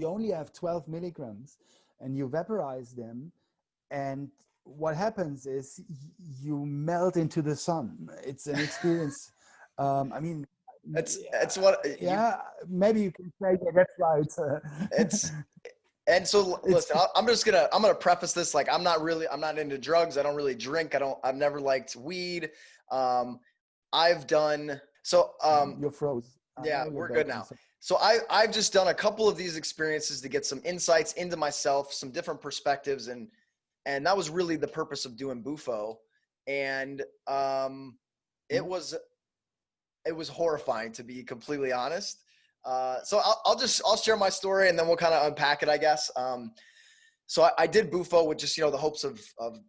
you only have 12 milligrams and you vaporize them. And what happens is you melt into the sun. It's an experience. I mean, It's what you, yeah, maybe you can say that that's right. it's, and so It's listen, I'm gonna preface this, like, I'm not into drugs. I don't really drink. I've never liked weed. I've done, so, you're froze. I yeah, know you're we're good back. now. So I've just done a couple of these experiences to get some insights into myself, some different perspectives. And that was really the purpose of doing Bufo. And, it was, it was horrifying, to be completely honest. So I'll share my story and then we'll kind of unpack it, I guess. So I did Bufo with just, the hopes of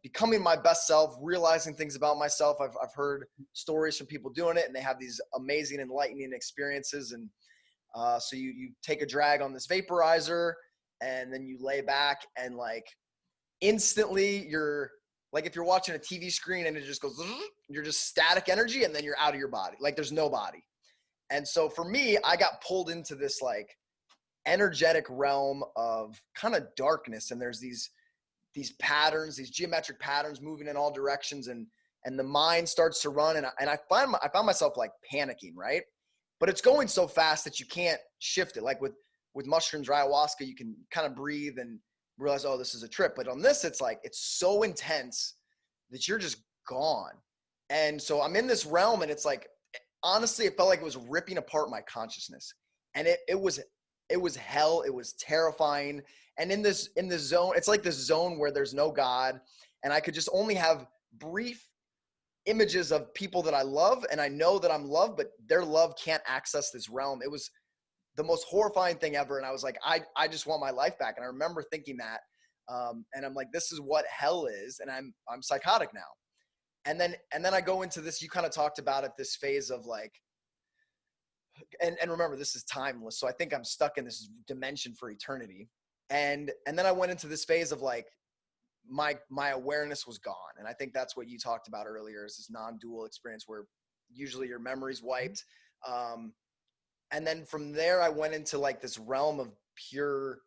becoming my best self, realizing things about myself. I've heard stories from people doing it and they have these amazing, enlightening experiences. And so you take a drag on this vaporizer and then you lay back and, like, instantly you're like, if you're watching a TV screen and it just goes, you're just static energy and then you're out of your body. Like, there's no body. And so for me, I got pulled into this, like, energetic realm of kind of darkness. And there's these patterns, these geometric patterns moving in all directions. And the mind starts to run. And I found myself, like, panicking, right? But it's going so fast that you can't shift it. Like with mushrooms or ayahuasca, you can kind of breathe and realize, oh, this is a trip. But on this, it's like, it's so intense that you're just gone. And so I'm in this realm and it's like, honestly, it felt like it was ripping apart my consciousness. And it was hell. It was terrifying. And in this zone, it's like this zone where there's no God. And I could just only have brief images of people that I love. And I know that I'm loved, but their love can't access this realm. It was the most horrifying thing ever. And I was like, I just want my life back. And I remember thinking that, and I'm like, this is what hell is. And I'm psychotic now. And then I go into this, you kind of talked about it, this phase of, like, and remember, this is timeless. So I think I'm stuck in this dimension for eternity. And then I went into this phase of, like, my awareness was gone. And I think that's what you talked about earlier, is this non-dual experience where usually your memory's wiped. And then from there, I went into, like, this realm of pure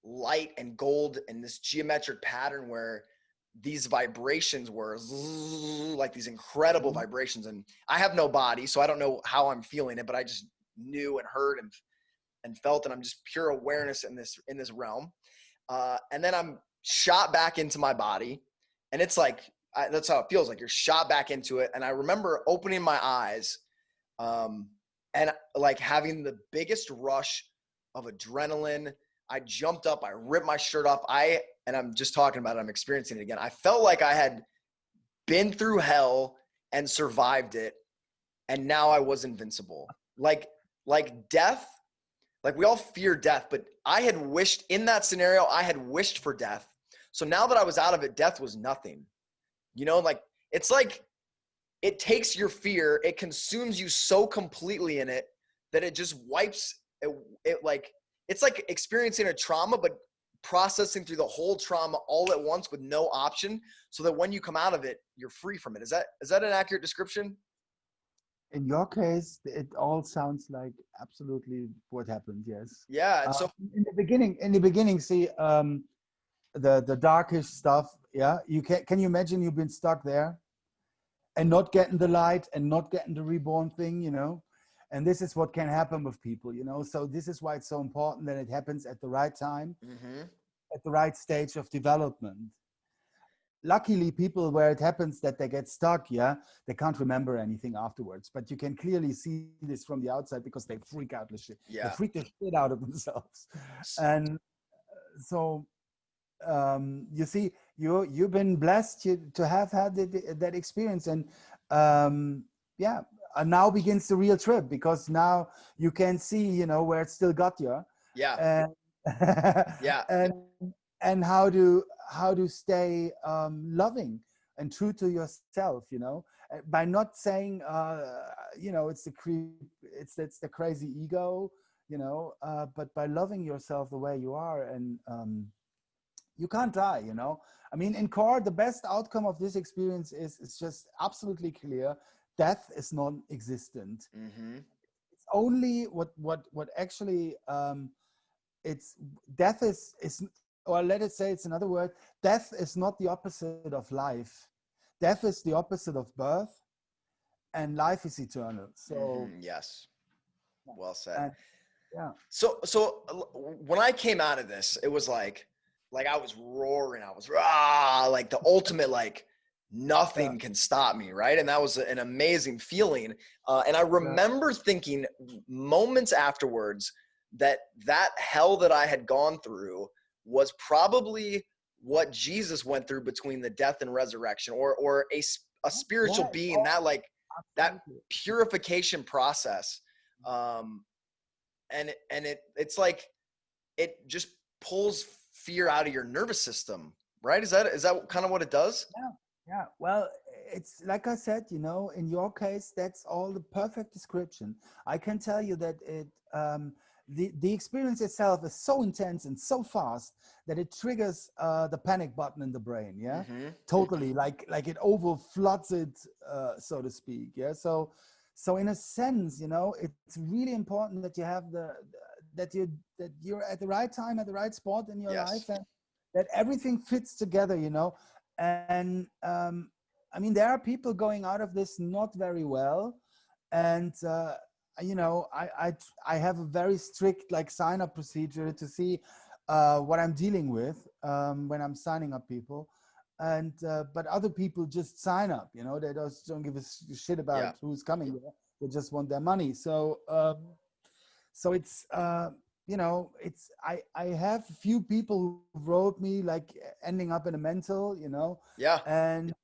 light and gold and this geometric pattern where these vibrations were like these incredible vibrations. And I have no body, so I don't know how I'm feeling it, but I just knew and heard and felt, and I'm just pure awareness in this realm. And then I'm shot back into my body, and it's like, that's how it feels, like you're shot back into it. And I remember opening my eyes, and, like, having the biggest rush of adrenaline. I jumped up, I ripped my shirt off. And I'm just talking about it, I'm experiencing it again. I felt like I had been through hell and survived it, and now I was invincible. Like death, like, we all fear death, but I had wished, in that scenario, I had wished for death. So now that I was out of it, death was nothing. Like, it's like, it takes your fear, it consumes you so completely in it that it just wipes it. Like, it's like experiencing a trauma, but processing through the whole trauma all at once with no option, so that when you come out of it, you're free from it. Is that an accurate description? In your case, it all sounds like absolutely what happened. Yes. Yeah. And so, In the beginning, see, the darkish stuff. Yeah. Can you imagine you've been stuck there and not getting the light and not getting the reborn thing, and this is what can happen with people, so this is why it's so important that it happens at the right time, at the right stage of development. Luckily, people where it happens that they get stuck, they can't remember anything afterwards, but you can clearly see this from the outside because they freak out the shit. yeah. They freak the shit out of themselves. And so you see, you've been blessed to have had that experience. And and now begins the real trip, because now you can see, where it still got you. Yeah. And Yeah. and how to stay loving and true to yourself, by not saying it's the crazy ego, but by loving yourself the way you are. And you can't die, I mean, in core, the best outcome of this experience is just absolutely clear. Death is non-existent. It's only what actually it's death is, or let us say it's another word, death is not the opposite of life. Death is the opposite of birth, and life is eternal. So yes, well said. and, yeah. So when I came out of this, it was like I was roaring, I was like the ultimate, like nothing can stop me, right? And that was an amazing feeling. And I remember thinking moments afterwards that hell that I had gone through was probably what Jesus went through between the death and resurrection, or a spiritual being, that like that purification process. And it's like it just pulls fear out of your nervous system, right? Is that kind of what it does? Yeah. Well, it's like I said, you know, in your case, that's all the perfect description. I can tell you that the experience itself is so intense and so fast that it triggers the panic button in the brain. Yeah, totally. Like it over floods it, so to speak. Yeah. So in a sense, you know, it's really important that you have that you're at the right time, at the right spot in your life, and that everything fits together, you know. And I mean, there are people going out of this not very well, and you know, I have a very strict like sign up procedure to see what I'm dealing with when I'm signing up people. And but other people just sign up, you know, they just don't give a shit about who's coming there. They just want their money. So so it's you know, it's I have a few people who wrote me like ending up in a mental, you know. And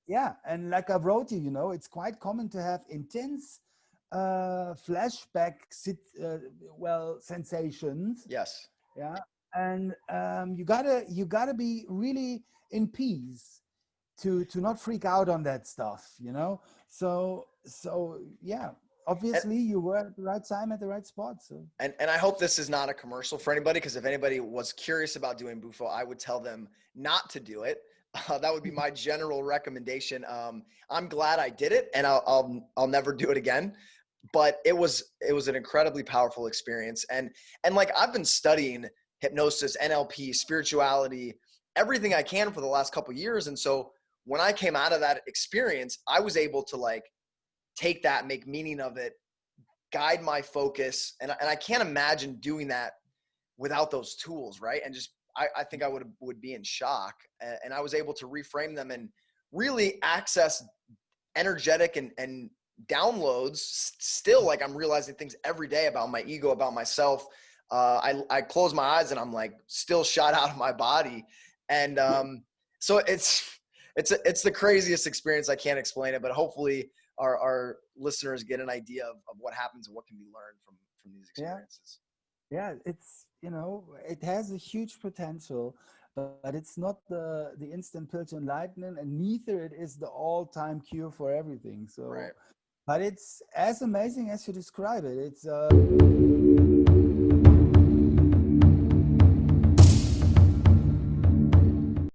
and like I wrote you, you know, it's quite common to have intense flashback sensations. And you gotta be really in peace to not freak out on that stuff, you know. So yeah, obviously you were at the right time at the right spot. So and I hope this is not a commercial for anybody, because if anybody was curious about doing Bufo, I would tell them not to do it. That would be my general recommendation. I'm glad I did it, and I'll never do it again. But it was an incredibly powerful experience. And like, I've been studying hypnosis, NLP, spirituality, everything I can for the last couple of years. And so when I came out of that experience, I was able to like take that, make meaning of it, guide my focus. And I can't imagine doing that without those tools, right? And just, I think I would be in shock. And I was able to reframe them and really access energetic and downloads. Still, like, I'm realizing things every day about my ego, about myself. I close my eyes and I'm like still shot out of my body. And so it's the craziest experience. I can't explain it, but hopefully our listeners get an idea of what happens and what can be learned from these experiences. Yeah, it's, you know, it has a huge potential, but it's not the instant pill to enlightenment, and neither it is the all-time cure for everything. So, but it's as amazing as you describe it. It's